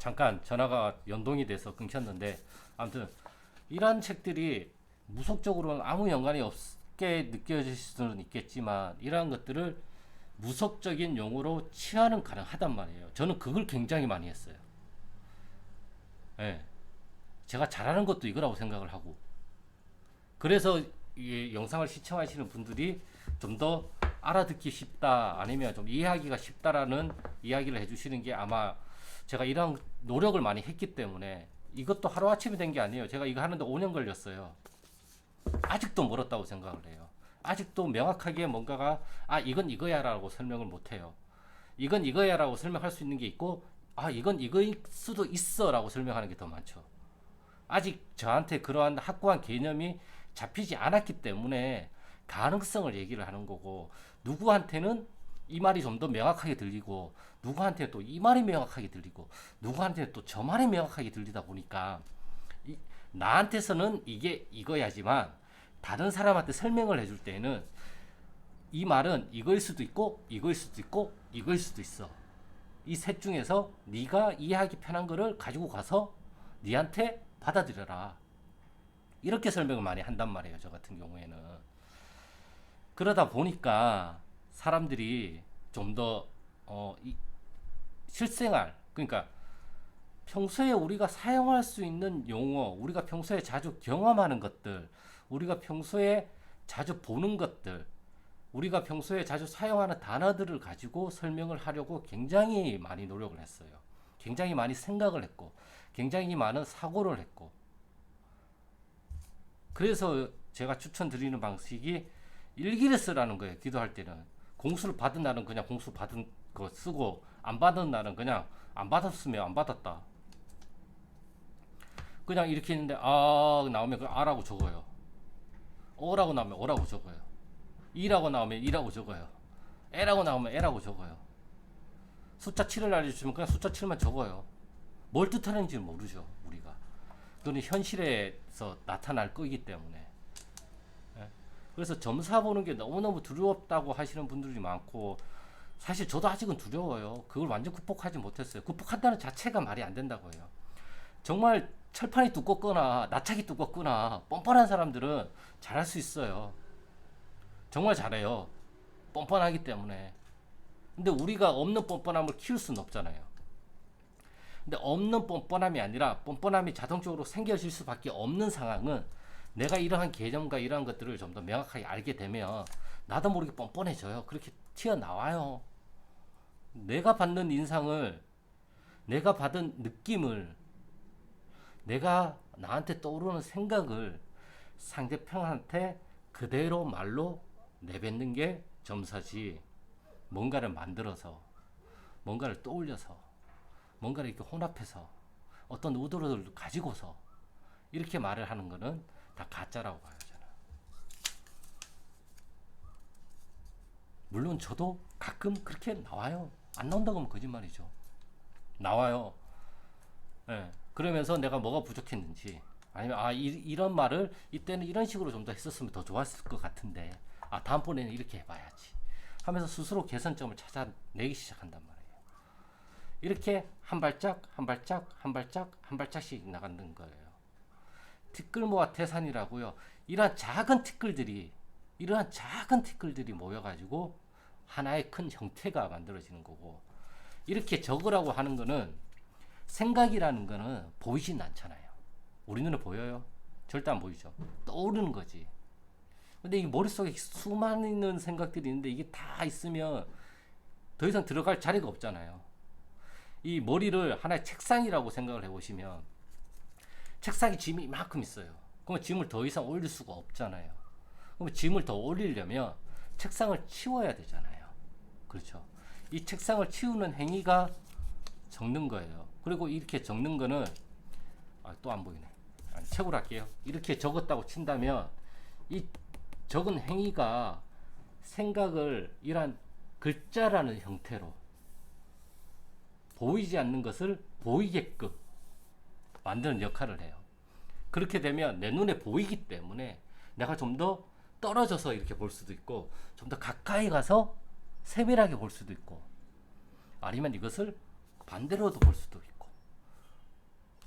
잠깐 전화가 연동이 돼서 끊겼는데, 아무튼 이러한 책들이 무속적으로는 아무 연관이 없게 느껴질 수는 있겠지만 이러한 것들을 무속적인 용어로 취하는 가능하단 말이에요. 저는 그걸 굉장히 많이 했어요. 예. 제가 잘하는 것도 이거라고 생각을 하고, 그래서 이 영상을 시청하시는 분들이 좀 더 알아듣기 쉽다, 아니면 좀 이해하기가 쉽다라는 이야기를 해주시는 게, 아마 제가 이런 노력을 많이 했기 때문에. 이것도 하루아침에 된 게 아니에요. 제가 이거 하는데 5년 걸렸어요. 아직도 멀었다고 생각을 해요. 아직도 명확하게 뭔가가, 이건 이거야 라고 설명을 못 해요. 이건 이거야 라고 설명할 수 있는 게 있고, 이건 이거일 수도 있어 라고 설명하는 게 더 많죠. 아직 저한테 그러한 확고한 개념이 잡히지 않았기 때문에 가능성을 얘기를 하는 거고, 누구한테는 이 말이 좀 더 명확하게 들리고, 누구한테는 또 이 말이 명확하게 들리고, 누구한테는 또 저 말이 명확하게 들리다 보니까, 나한테서는 이게 이거야지만 다른 사람한테 설명을 해줄 때는 이 말은 이거일 수도 있고, 이거일 수도 있고, 이거일 수도 있어. 이 셋 중에서 네가 이해하기 편한 거를 가지고 가서 네한테 받아들여라. 이렇게 설명을 많이 한단 말이에요. 저 같은 경우에는. 그러다 보니까 사람들이 좀 더 실생활, 그러니까 평소에 우리가 사용할 수 있는 용어, 우리가 평소에 자주 경험하는 것들, 우리가 평소에 자주 보는 것들, 우리가 평소에 자주 사용하는 단어들을 가지고 설명을 하려고 굉장히 많이 노력을 했어요. 굉장히 많이 생각을 했고, 굉장히 많은 사고를 했고. 그래서 제가 추천드리는 방식이 일기를 쓰라는 거예요. 기도할 때는. 공수를 받은 날은 그냥 공수 받은 거 쓰고, 안 받은 날은 그냥 안 받았으면 안 받았다. 그냥 이렇게 했는데, 나오면 그 아라고 적어요. 어라고 나오면 어라고 적어요. 이라고 나오면 이라고 적어요. 에라고 나오면 에라고 적어요. 숫자 7을 알려주시면 그냥 숫자 7만 적어요. 뭘 뜻하는지는 모르죠, 우리가. 그건 현실에서 나타날 거기 때문에. 예. 그래서 점사 보는 게 너무너무 두렵다고 하시는 분들이 많고, 사실 저도 아직은 두려워요. 그걸 완전 극복하지 못했어요. 극복한다는 자체가 말이 안 된다고 해요. 정말 철판이 두껍거나 나착이 두껍거나 뻔뻔한 사람들은 잘할 수 있어요. 정말 잘해요. 뻔뻔하기 때문에. 근데 우리가 없는 뻔뻔함을 키울 수는 없잖아요. 근데 없는 뻔뻔함이 아니라 뻔뻔함이 자동적으로 생겨질 수밖에 없는 상황은, 내가 이러한 개념과 이러한 것들을 좀 더 명확하게 알게 되면 나도 모르게 뻔뻔해져요. 그렇게 튀어나와요. 내가 받는 인상을, 내가 받은 느낌을, 내가 나한테 떠오르는 생각을 상대편한테 그대로 말로 내뱉는 게 점사지, 뭔가를 만들어서, 뭔가를 떠올려서, 뭔가를 이렇게 혼합해서, 어떤 의도를 가지고서 이렇게 말을 하는 거는 다 가짜라고 봐요, 저는. 물론 저도 가끔 그렇게 나와요. 안 나온다고 하면 거짓말이죠. 나와요. 예. 그러면서 내가 뭐가 부족했는지, 아니면 이런 말을 이때는 이런 식으로 좀 더 했었으면 더 좋았을 것 같은데, 다음번에는 이렇게 해봐야지 하면서 스스로 개선점을 찾아내기 시작한단 말이에요. 이렇게 한 발짝 한 발짝 한 발짝 한 발짝씩 나가는 거예요. 티끌모아 태산이라고요. 이러한 작은 티끌들이 모여가지고 하나의 큰 형태가 만들어지는 거고, 이렇게 적으라고 하는 거는, 생각이라는 거는 보이진 않잖아요. 우리 눈에 보여요? 절대 안 보이죠. 떠오르는 거지. 근데 이 머릿속에 수많은 생각들이 있는데, 이게 다 있으면 더 이상 들어갈 자리가 없잖아요. 이 머리를 하나의 책상이라고 생각을 해보시면, 책상에 짐이 이만큼 있어요. 그러면 짐을 더 이상 올릴 수가 없잖아요. 그러면 짐을 더 올리려면 책상을 치워야 되잖아요. 그렇죠. 이 책상을 치우는 행위가 적는 거예요. 그리고 이렇게 적는 거는, 또 안 보이네. 책으로 할게요. 이렇게 적었다고 친다면, 이 적은 행위가 생각을 이러한 글자라는 형태로 보이지 않는 것을 보이게끔 만드는 역할을 해요. 그렇게 되면 내 눈에 보이기 때문에 내가 좀 더 떨어져서 이렇게 볼 수도 있고, 좀 더 가까이 가서 세밀하게 볼 수도 있고, 아니면 이것을 반대로도 볼 수도 있고,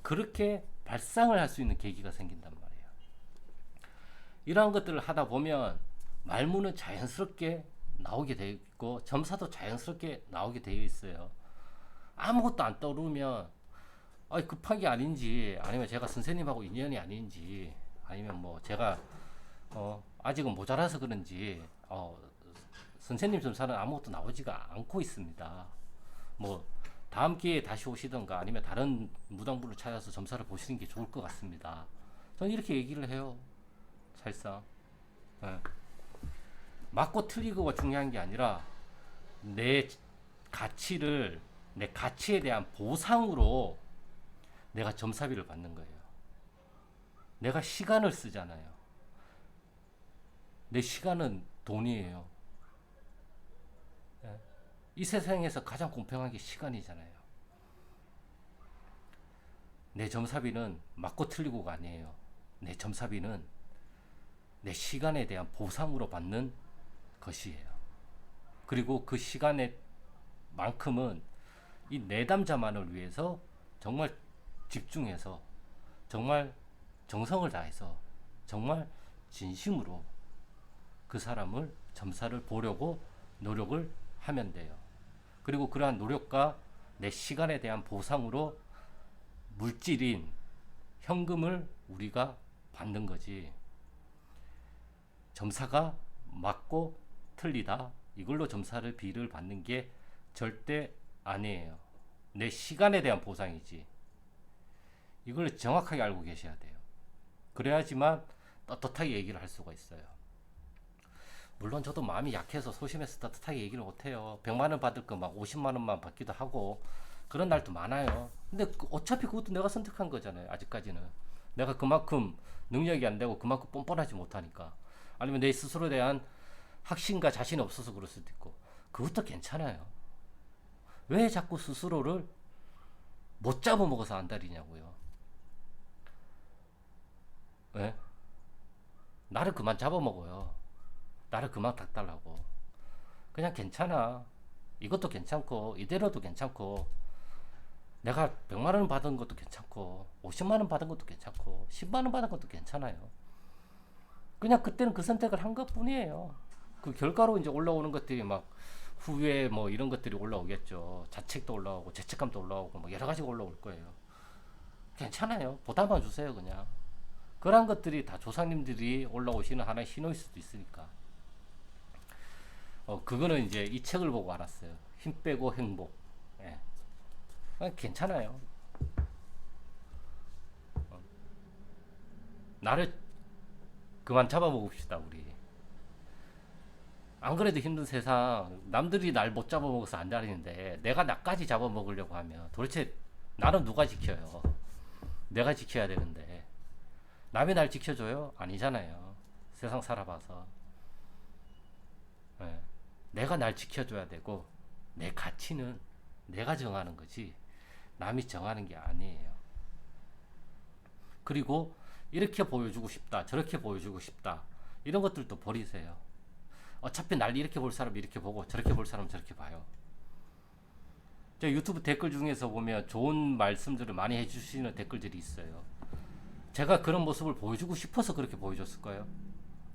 그렇게 발상을 할 수 있는 계기가 생긴단 말이에요. 이러한 것들을 하다 보면 말문은 자연스럽게 나오게 되어 있고 점사도 자연스럽게 나오게 되어 있어요. 아무것도 안 떠오르면 급한 게 아닌지, 아니면 제가 선생님하고 인연이 아닌지, 아니면 뭐 제가 아직은 모자라서 그런지 선생님 점사는 아무것도 나오지가 않고 있습니다. 뭐 다음 기회에 다시 오시던가 아니면 다른 무당분을 찾아서 점사를 보시는 게 좋을 것 같습니다. 저는 이렇게 얘기를 해요. 사실상 네. 맞고 틀리고가 중요한 게 아니라 내 가치를, 내 가치에 대한 보상으로 내가 점사비를 받는 거예요. 내가 시간을 쓰잖아요. 내 시간은 돈이에요. 이 세상에서 가장 공평한 게 시간이잖아요. 내 점사비는 맞고 틀리고가 아니에요. 내 점사비는 내 시간에 대한 보상으로 받는 것이에요. 그리고 그 시간의 만큼은 이 내담자만을 위해서 정말 집중해서, 정말 정성을 다해서, 정말 진심으로 그 사람을 점사를 보려고 노력을 하면 돼요. 그리고 그러한 노력과 내 시간에 대한 보상으로 물질인 현금을 우리가 받는 거지, 점사가 맞고 틀리다 이걸로 점사를 비를 받는 게 절대 아니에요. 내 시간에 대한 보상이지. 이걸 정확하게 알고 계셔야 돼요. 그래야지만 떳떳하게 얘기를 할 수가 있어요. 물론 저도 마음이 약해서 소심해서 떳떳하게 얘기를 못해요. 100만원 받을 거 막 50만원만 받기도 하고 그런 날도 많아요. 근데 어차피 그것도 내가 선택한 거잖아요. 아직까지는 내가 그만큼 능력이 안 되고 그만큼 뻔뻔하지 못하니까, 아니면 내 스스로에 대한 확신과 자신이 없어서 그럴 수도 있고, 그것도 괜찮아요. 왜 자꾸 스스로를 못 잡아먹어서 안달이냐고요. 왜? 나를 그만 잡아먹어요. 나를 그만 닥달라고. 그냥 괜찮아. 이것도 괜찮고 이대로도 괜찮고, 내가 100만원 받은 것도 괜찮고 50만원 받은 것도 괜찮고 10만원 받은 것도 괜찮아요. 그냥 그때는 그 선택을 한 것 뿐이에요. 그 결과로 이제 올라오는 것들이 막 후회 뭐 이런 것들이 올라오겠죠. 자책도 올라오고 죄책감도 올라오고 뭐 여러 가지가 올라올 거예요. 괜찮아요. 보답만 주세요. 그냥 그런 것들이 다 조상님들이 올라오시는 하나의 신호일 수도 있으니까. 그거는 이제 이 책을 보고 알았어요. 힘 빼고 행복. 예. 괜찮아요. 나를 그만 잡아먹읍시다 우리. 안 그래도 힘든 세상, 남들이 날 못 잡아먹어서 안 다니는데 내가 나까지 잡아먹으려고 하면 도대체 나는 누가 지켜요? 내가 지켜야 되는데 남이 날 지켜줘요? 아니잖아요. 세상 살아봐서. 네. 내가 날 지켜줘야 되고 내 가치는 내가 정하는 거지 남이 정하는 게 아니에요. 그리고 이렇게 보여주고 싶다, 저렇게 보여주고 싶다, 이런 것들도 버리세요. 어차피 날 이렇게 볼 사람 이렇게 보고 저렇게 볼 사람 저렇게 봐요. 저 유튜브 댓글 중에서 보면 좋은 말씀들을 많이 해주시는 댓글들이 있어요. 제가 그런 모습을 보여주고 싶어서 그렇게 보여줬을 거예요?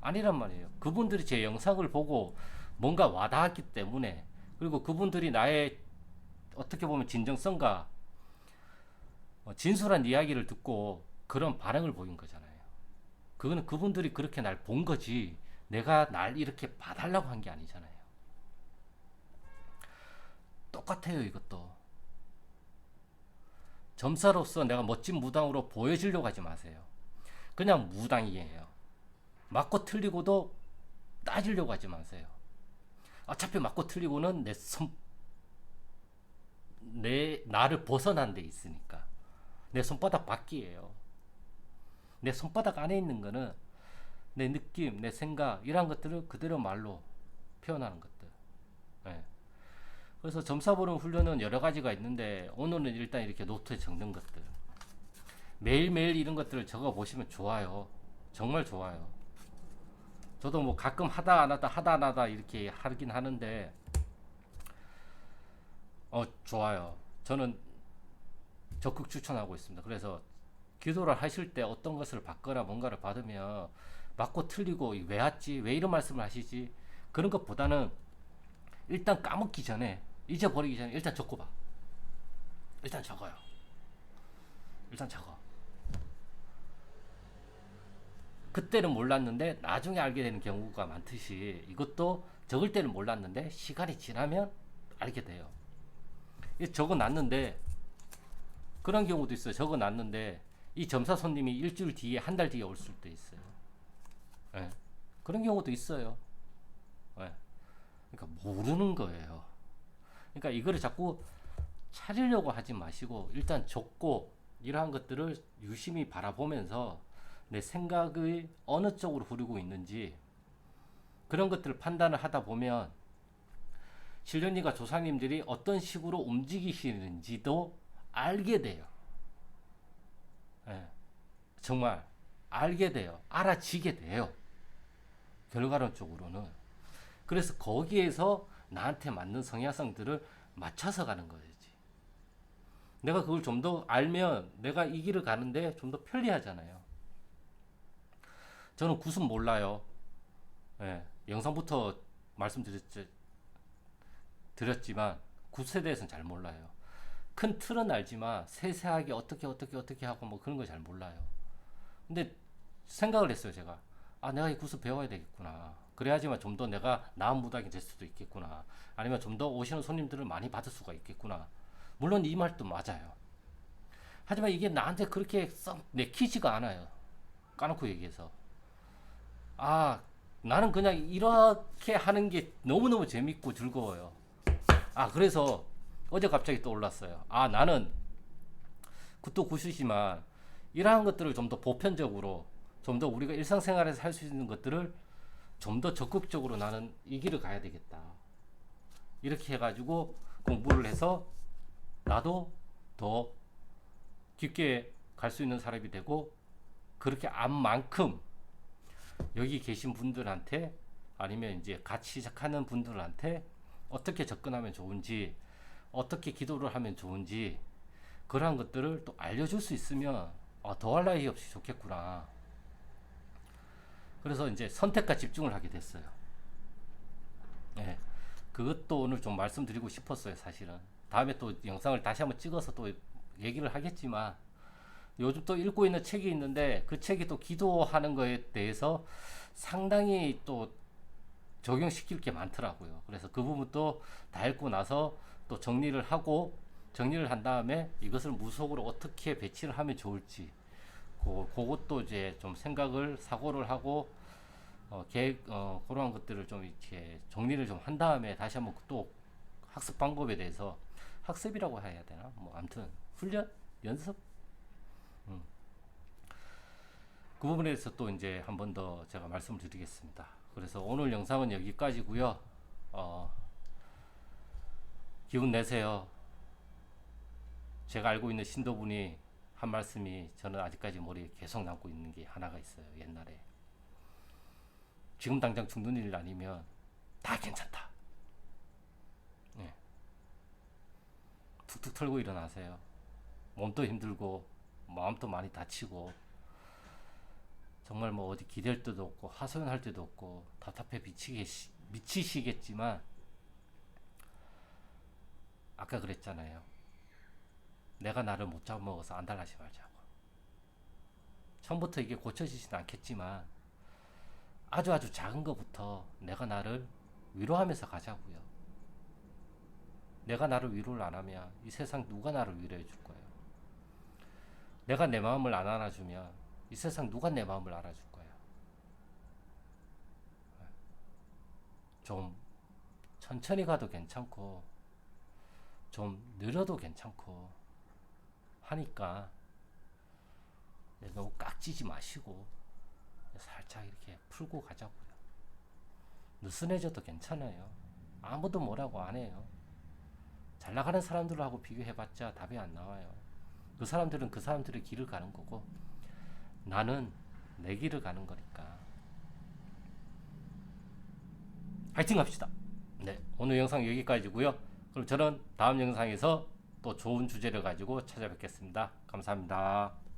아니란 말이에요. 그분들이 제 영상을 보고 뭔가 와닿았기 때문에, 그리고 그분들이 나의 어떻게 보면 진정성과 진솔한 이야기를 듣고 그런 반응을 보인 거잖아요. 그거는 그분들이 그렇게 날 본 거지 내가 날 이렇게 봐달라고 한 게 아니잖아요. 똑같아요. 이것도 점사로서 내가 멋진 무당으로 보여지려고 하지 마세요. 그냥 무당이에요. 맞고 틀리고도 따지려고 하지 마세요. 어차피 맞고 틀리고는 내 나를 벗어난 데 있으니까. 내 손바닥 밖이에요. 내 손바닥 안에 있는 거는 내 느낌, 내 생각, 이런 것들을 그대로 말로 표현하는 것들. 네. 그래서 점사 보는 훈련은 여러 가지가 있는데 오늘은 일단 이렇게 노트에 적는 것들, 매일매일 이런 것들을 적어 보시면 좋아요. 정말 좋아요. 저도 뭐 가끔 하다 안 하다 하다 안 하다 이렇게 하긴 하는데 좋아요. 저는 적극 추천하고 있습니다. 그래서 기도를 하실 때 어떤 것을 받거나 뭔가를 받으면 맞고 틀리고 왜 왔지? 왜 이런 말씀을 하시지? 그런 것보다는 일단 까먹기 전에, 잊어버리기 전에 일단 적어봐. 일단 적어요. 일단 적어. 그때는 몰랐는데 나중에 알게 되는 경우가 많듯이 이것도 적을 때는 몰랐는데 시간이 지나면 알게 돼요. 적어놨는데 그런 경우도 있어요. 적어놨는데 이 점사 손님이 일주일 뒤에 한 달 뒤에 올 수도 있어요. 예. 그런 경우도 있어요. 예. 그러니까 모르는 거예요. 그러니까 이거를 자꾸 차리려고 하지 마시고 일단 적고 이러한 것들을 유심히 바라보면서 내 생각이 어느 쪽으로 흐르고 있는지 그런 것들을 판단을 하다 보면 신령님과 조상님들이 어떤 식으로 움직이시는지도 알게 돼요. 예, 정말 알게 돼요. 알아지게 돼요. 결과론적으로는. 그래서 거기에서 나한테 맞는 성향성들을 맞춰서 가는 거지. 내가 그걸 좀 더 알면 내가 이 길을 가는데 좀 더 편리하잖아요. 저는 굿은 몰라요. 예, 영상부터 말씀드렸지만 굿에 대해서는 잘 몰라요. 큰 틀은 알지만 세세하게 어떻게 하고 뭐 그런 거 잘 몰라요. 근데 생각을 했어요, 제가. 아, 내가 이 굿을 배워야 되겠구나. 그래야지만 좀 더 내가 나은 무당이 될 수도 있겠구나. 아니면 좀 더 오시는 손님들을 많이 받을 수가 있겠구나. 물론 이 말도 맞아요. 하지만 이게 나한테 그렇게 썩 내키지가 않아요. 까놓고 얘기해서. 아, 나는 그냥 이렇게 하는 게 너무너무 재밌고 즐거워요. 아, 그래서 어제 갑자기 떠올랐어요. 아, 나는 굿도 굿이지만 이러한 것들을 좀 더 보편적으로 좀 더 우리가 일상생활에서 할 수 있는 것들을 좀 더 적극적으로 나는 이 길을 가야 되겠다. 이렇게 해가지고 공부를 해서 나도 더 깊게 갈 수 있는 사람이 되고 그렇게 안 만큼 여기 계신 분들한테 아니면 이제 같이 시작하는 분들한테 어떻게 접근하면 좋은지 어떻게 기도를 하면 좋은지 그러한 것들을 또 알려줄 수 있으면 더할 나위 없이 좋겠구나. 그래서 이제 선택과 집중을 하게 됐어요. 네. 그것도 오늘 좀 말씀드리고 싶었어요, 사실은. 다음에 또 영상을 다시 한번 찍어서 또 얘기를 하겠지만 요즘 또 읽고 있는 책이 있는데 그 책이 또 기도하는 거에 대해서 상당히 또 적용시킬 게 많더라고요. 그래서 그 부분도 다 읽고 나서 또 정리를 한 다음에 이것을 무속으로 어떻게 배치를 하면 좋을지 그것도 이제 좀 사고를 하고 그러한 것들을 좀 이렇게 정리를 좀 한 다음에 다시 한번 또 학습 방법에 대해서 학습이라고 해야 되나? 뭐 아무튼 훈련, 연습, 그 부분에 대해서 또 이제 한 번 더 제가 말씀을 드리겠습니다. 그래서 오늘 영상은 여기까지고요. 기운 내세요. 제가 알고 있는 신도분이 한 말씀이 저는 아직까지 머리에 계속 남고 있는 게 하나가 있어요. 옛날에 지금 당장 죽는 일 아니면 다 괜찮다. 네. 툭툭 털고 일어나세요. 몸도 힘들고 마음도 많이 다치고 정말 뭐 어디 기댈 데도 없고 하소연할 데도 없고 답답해 미치시겠지만 아까 그랬잖아요. 내가 나를 못 잡아먹어서 안달나지 말자고. 처음부터 이게 고쳐지진 않겠지만 아주 작은 것부터 내가 나를 위로하면서 가자고요. 내가 나를 위로를 안 하면 이 세상 누가 나를 위로해 줄 거예요. 내가 내 마음을 안 알아주면 이 세상 누가 내 마음을 알아줄 거예요. 좀 천천히 가도 괜찮고 좀 느려도 괜찮고 하니까 너무 깍지지 마시고 살짝 이렇게 풀고 가자고요. 느슨해져도 괜찮아요. 아무도 뭐라고 안 해요. 잘 나가는 사람들하고 비교해봤자 답이 안 나와요. 그 사람들은 그 사람들의 길을 가는 거고 나는 내 길을 가는 거니까 화이팅 합시다. 네, 오늘 영상 여기까지고요. 그럼 저는 다음 영상에서 또 좋은 주제를 가지고 찾아뵙겠습니다. 감사합니다.